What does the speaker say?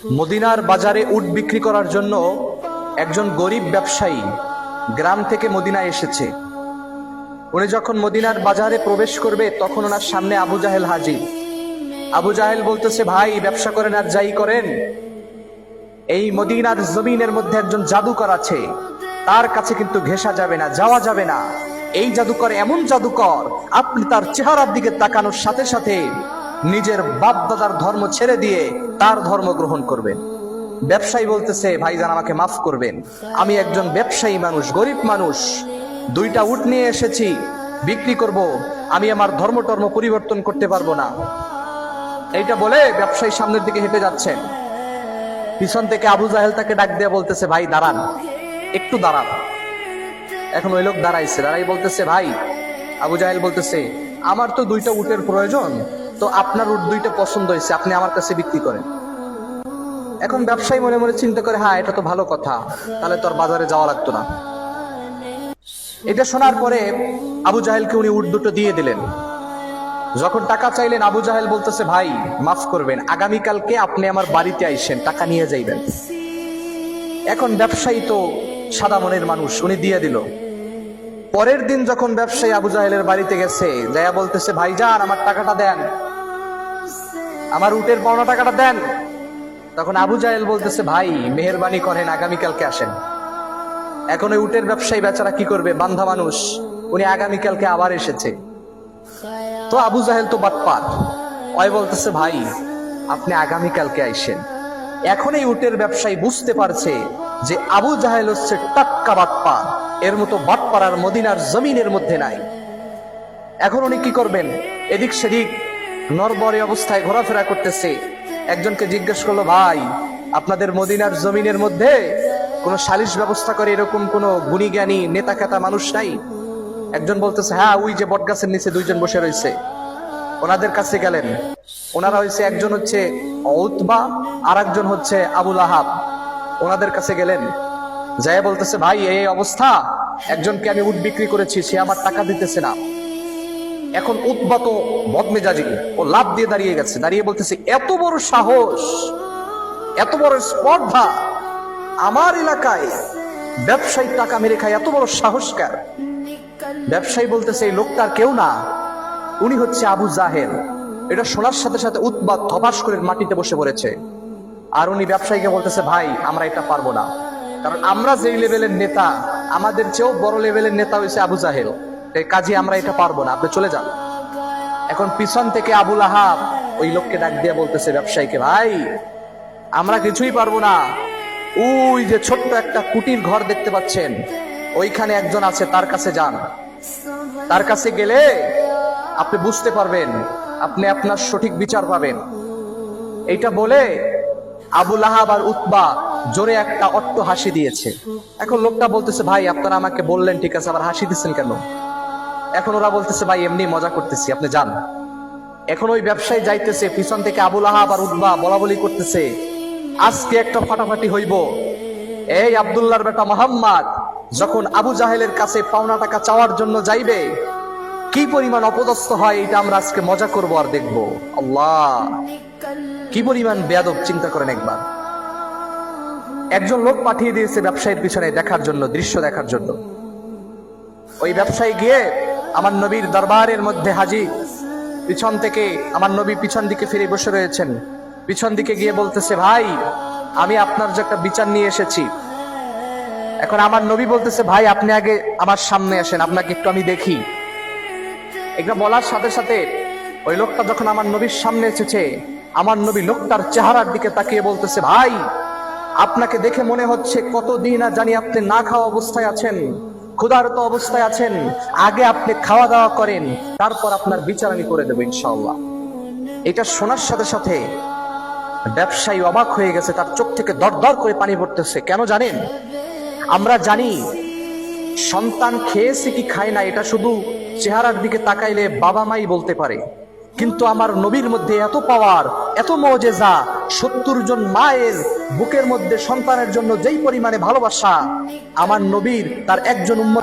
মদিনার বাজারে উট বিক্রি করার জন্য একজন গরিব ব্যবসায়ী গ্রাম থেকে মদিনায় এসেছে। উনি যখন মদিনার বাজারে প্রবেশ করবে তখন ওনার সামনে আবু জাহেল হাজির। আবু জাহেল বলতেছে, ভাই ব্যবসা করেন আর যাই করেন, এই মদিনার জমিনের মধ্যে একজন জাদুকর আছে, তার কাছে কিন্তু ঘেঁষা যাবে না, যাওয়া যাবে না। এই জাদুকর এমন জাদুকর, আপনি তার চেহারার দিকে তাকানোর সাথে সাথে নিজের বাপ দাদার ধর্ম ছেড়ে দিয়ে তার ধর্ম গ্রহণ করবেন। ব্যবসায়ী বলতেছে, ভাইজান আমাকে মাফ করবেন, আমি একজন ব্যবসায়ী মানুষ, গরিব মানুষ, দুইটা উট নিয়ে এসেছি, বিক্রি করব, আমি আমার ধর্ম টর্ম পরিবর্তন করতে পারবো না। এইটা বলে ব্যবসায়ী সামনের দিকে হেঁটে যাচ্ছেন। পিছন থেকে আবু জাহেল তাকে ডাক দিয়ে বলতেছে, ভাই দাঁড়ান, একটু দাঁড়ান। এখন ওই লোক দাঁড়াইছে, দাঁড়াই বলতেছে, ভাই। আবু জাহেল বলতেছে, আমার তো দুইটা উটের প্রয়োজন, তো আপনার উট দুইটা পছন্দ হয়েছে, আপনি আমার কাছে বিক্রি করেন। এখন ব্যবসায়ী মনে মনে চিন্তা করে, হ্যাঁ এটা তো ভালো কথা, তাহলে তোর বাজারে যাওয়া লাগতো না। এটা শোনার পরে আবু জাহেলকে উনি উট দুটো দিয়ে দিলেন। যখন টাকা চাইলেন, আবু জাহেল বলতেছে, ভাই মাফ করবেন, আগামীকালকে আপনি আমার বাড়িতে আইসেন, টাকা নিয়ে যাইবেন। এখন ব্যবসায়ী তো সাদা মনের মানুষ, উনি দিয়ে দিল। পরের দিন যখন ব্যবসায়ী আবু জাহেলের বাড়িতে গেছে, যাইয়া বলতেছে, ভাইজান আমার টাকাটা দেন, আমার উটের পাওনা টাকাটা দেন। তখন আবু জাহেল বলতেছে, ভাই মেহেরবানি করেন, আগামীকালকে আসেন। এখন ওই উটের ব্যবসায়ী বেচারা কি করবে, বান্ধা মানুষ, উনি আগামীকালকে আবার এসেছে। তো আবু জাহেল তো বাটপার, ওই বলতেছে, ভাই আপনি আগামীকালকে আইসেন। এখন এই উটের ব্যবসায়ী বুঝতে পারছে যে আবু জাহেল হচ্ছে টাটকা বাটপার, এর মতো বাটপার আর মদিনার জমিনের মধ্যে নাই। এখন উনি কি করবেন, এদিক সেদিক নরবরে অবস্থায় ঘোরাফেরা করতেছে। একজনকে জিজ্ঞেস করলো, ভাই আপনাদের মদিনার জমিনের মধ্যে কোন সালিশ ব্যবস্থা করে এরকম কোন গুণী জ্ঞানী নেতা খেতা মানুষ নাই? একজন বলতেছে, হ্যাঁ ওই যে বটগাছের নিচে দুইজন বসে রয়েছে, ওনাদের কাছে গেলেন। ওনারা হচ্ছে, একজন হচ্ছে উতবা আর একজন হচ্ছে আবুল আহাব। ওনাদের কাছে গেলেন, যাই বলতেছে, ভাই এই অবস্থা, একজনকে আমি উট বিক্রি করেছি, সে আমার টাকা দিতেছে না। এখন উতবা তো বদমেজাজি, ও লাভ দিয়ে দাঁড়িয়ে গেছে, দাঁড়িয়ে বলতেছে, এত বড় সাহস, এত বড় স্পর্ধা, আমার এলাকায় ব্যবসায়ী টাকা মেরে খায়, এত বড় সাহসকার। ব্যবসায়ী বলতেছে, এই লোকটার কেউ না, উনি হচ্ছে আবু জাহেল। এটা শোনার সাথে সাথে উতবা ধপাস করে মাটিতে বসে পড়েছে। আর উনি ব্যবসায়ীকে বলতেছে, ভাই আমরা এটা পারবো না, কারণ আমরা যেই লেভেলের নেতা, আমাদের চেয়েও বড় লেভেলের নেতা হয়েছে আবু জাহেল, কাজে আমরা এটা পারবো না, আপনি চলে যান। এখন পিছন থেকে আবুল আহাব ওই লোককে ডাক দিয়ে বলতেছে ব্যবসায়ীকে, ভাই আমরা কিছুই পারবো না, ওই যে ছোট্ট একটা কুটির ঘর দেখতে পাচ্ছেন, ওইখানে একজন আছে, তার কাছে যান। তার কাছে গেলে আপনি বুঝতে পারবেন, আপনি আপনার সঠিক বিচার পাবেন। এইটা বলে আবুল আহাব আর উতবা জোরে একটা অট্ট হাসি দিয়েছে। এখন লোকটা বলতেছে, ভাই আপনারা আমাকে বললেন ঠিক আছে, আবার হাসি দিচ্ছেন কেন? এখন ওরা বলতেছে, ভাই এমনি মজা করতেছি, আপনি যান। এখন ওই ব্যবসায়ী যাইতেছে, পিছন থেকে আবুল আহাব আর উতবা বলা বলি করতেছে, আজকে একটা ফাটাফাটি হইব। এই আব্দুল্লাহর বেটা মোহাম্মদ যখন আবু জাহেলের কাছে পাওনা টাকা চাওয়ার জন্য যাইবে, কি পরিমাণ অপদস্থ হয় এটা আমরা আজকে মজা করব আর দেখব। আল্লাহ, কি পরিমাণ বেয়াদব, চিন্তা করেন একবার। একজন লোক পাঠিয়ে দিয়েছে ব্যবসায়ীর পিছনে দেখার জন্য, দৃশ্য দেখার জন্য। ওই ব্যবসায়ী গিয়ে আমার নবীর দরবারের মধ্যে হাজির। পিছন থেকে আমার নবী পিছন দিকে ফিরে বসে রয়েছেন। পিছন দিকে গিয়ে বলতেছে, ভাই আমি আপনার যে একটা বিচার নিয়ে এসেছি। এখন আমার নবী বলতেছে, ভাই আপনি আগে আমার সামনে আসেন, আপনাকে একটু আমি দেখি। এটা বলার সাথে সাথে ওই লোকটা যখন আমার নবীর সামনে এসেছে, আমার নবী লোকটার চেহারার দিকে তাকিয়ে বলতেছে, ভাই আপনাকে দেখে মনে হচ্ছে কতদিন আর জানি আপনি না খাওয়া অবস্থায় আছেন, ক্ষুধার্ত অবস্থায় আছেন, আগে আপনি খাওয়া দাওয়া করেন, তারপর আপনার বিচার আমি করে দেবো ইনশাআল্লাহ। এটা শোনার সাথে সাথে ব্যবসায়ী অবাক হয়ে গেছে, তার চোখ থেকে দরদর করে পানি পড়তেছে। কেন জানেন? আমরা জানি সন্তান খেয়েছে কি খায় না এটা শুধু চেহারার দিকে তাকাইলে বাবা মাই বলতে পারে, কিন্তু আমার নবীর মধ্যে এত পাওয়ার, এত মুজিজা, 70 জন মায়ের বুকের মধ্যে সন্তানের জন্য যেই পরিমাণে ভালোবাসা আমার নবীর, তার একজন উম্মত